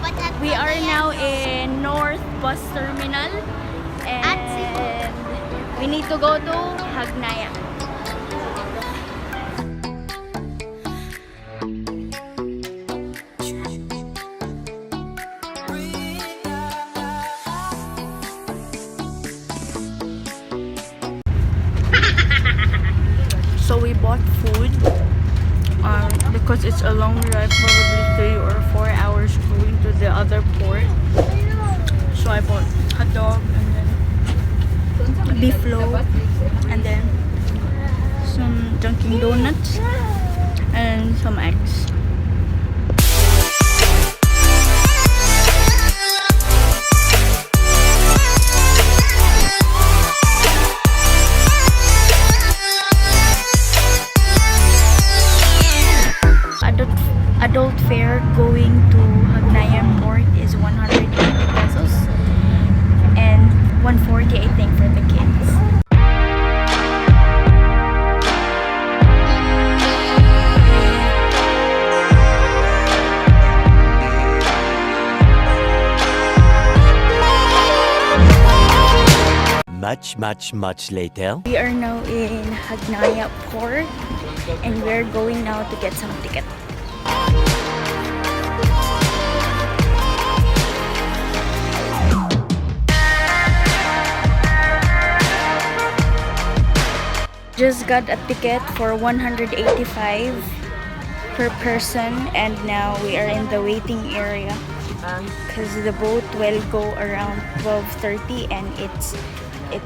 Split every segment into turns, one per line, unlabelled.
We are now in North Bus Terminal and we need to go to Hagnaya. So we bought food because it's a long drive, probably 3 or 4 hours going to the other port. So I bought hot dog and then beef loaf and then some Dunkin' Donuts and some eggs. Adult fare going to Hagnaya Port is 180 pesos and 140 I think for the kids.
Much later.
We are now in Hagnaya Port and we're going now to get some ticket. Just got a ticket for 185 per person and now we are in the waiting area because the boat will go around 12:30 and it's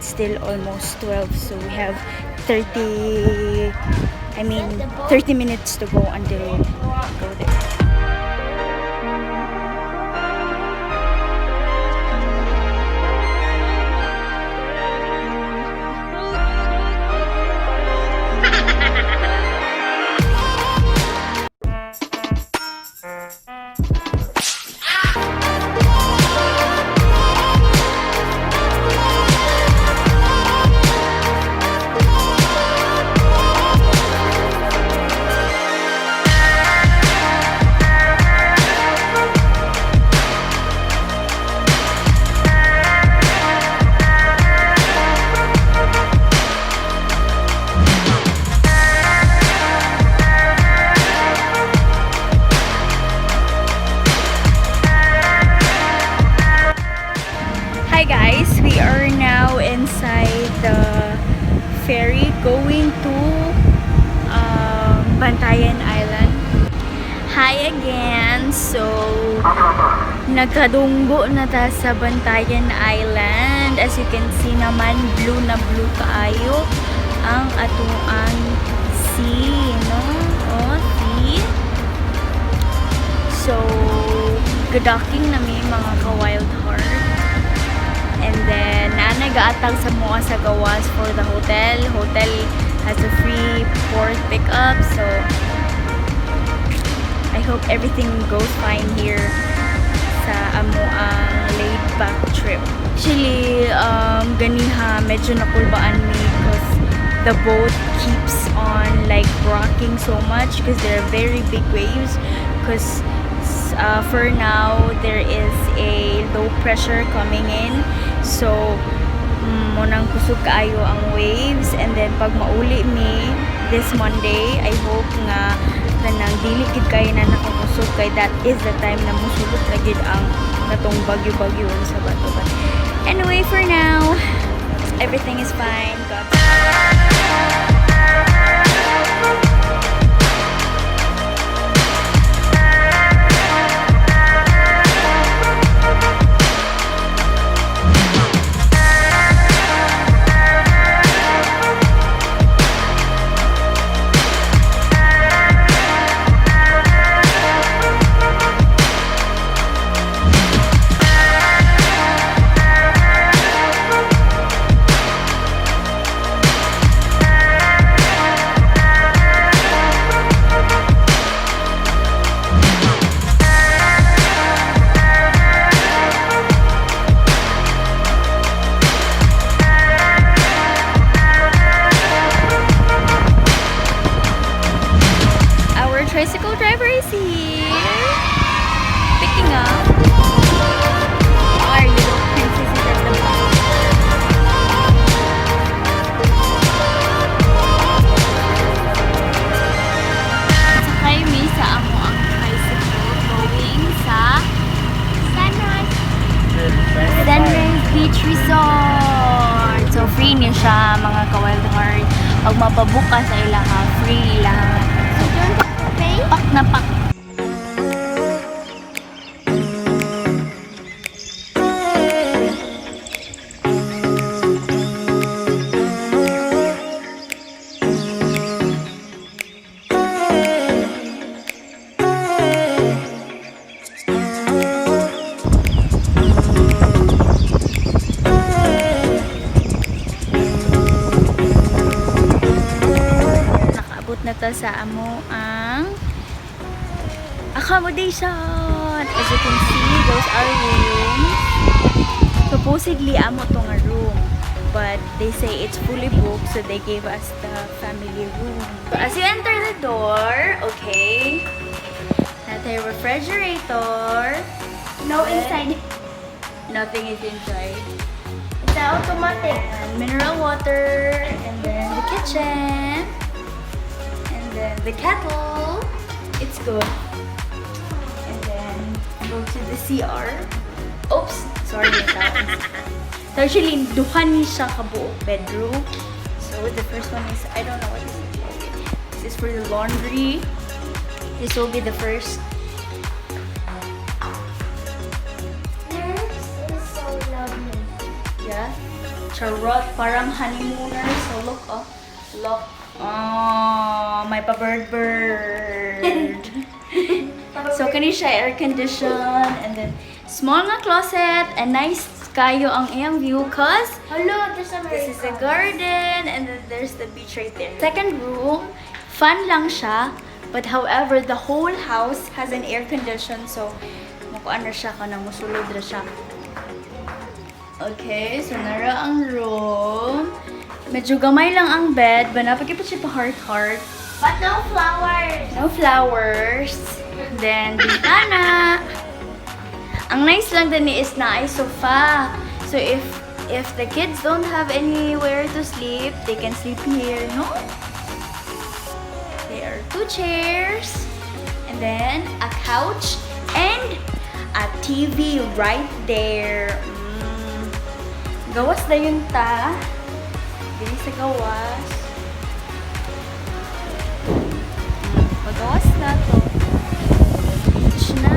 still almost 12, so we have 30 minutes to go until we go there. Hi guys, we are now inside the ferry going to Bantayan Island. Hi again! So, nagkadunggo na ta sa Bantayan Island. As you can see naman, blue na blue kaayo ang atuang sea, no? Oh, see? So, gadaking na may mga ka-Wildheart. And then, nagaatang sa mga sa gawas for the hotel. Hotel has a free port pickup. So, I hope everything goes fine here sa amuang laid-back trip. Actually, ganiha, medyo nakulbaan me because the boat keeps on like rocking so much because there are very big waves. Because for now, there is a low pressure coming in. So, munang kusog kaayo ang waves. And then, pag mauli mi this Monday, I hope nga kanang dili gid kay na nakakusog kay that is the time na musulot na gid ang natong bagyo-bagyo sa bato. But anyway, for now, everything is fine. resort. So free niya siya mga ka-Wildheart. Pag mapabuka sa ilang free lahat. So pak na pak. Na to sa amo ang accommodation. As you can see, those are rooms. Supposedly amo to nga room, but they say it's fully booked, so they gave us the family room. So as you enter the door, okay, natin yung refrigerator.
No inside.
Nothing is inside.
It's automatic.
And mineral water, and then the kitchen. Then the kettle, it's good. And then go to the CR. Oops, sorry that. So actually, duhan ni siya kabuok bedroom. So the first one is, I don't know what this is. Okay. This is for the laundry. This will be the first.
This is so lovely.
Yeah. Charot, parang honeymooner. So look, oh. Look. Oh, may pa-bird. So, kani siya air condition, and then small nga closet, and nice kayo ang iyang view, cause
Hello, there's a
this is the garden, and then there's the beach right there. Second room, fun lang siya, but however, the whole house has an air condition, so mukuan na siya, kanang musulod na siya. Okay, so nara ang room. Medyo gamay lang ang bed, but napagkipit siya pa heart.
But no flowers.
No flowers. Then, bintana. Ang nice lang din is na ay sofa. So, if the kids don't have anywhere to sleep, they can sleep here, no? There are 2 chairs. And then, a couch. And a TV right there. Gawas na yun ta. Dili sa gawas. Pagawas na to. Beach na.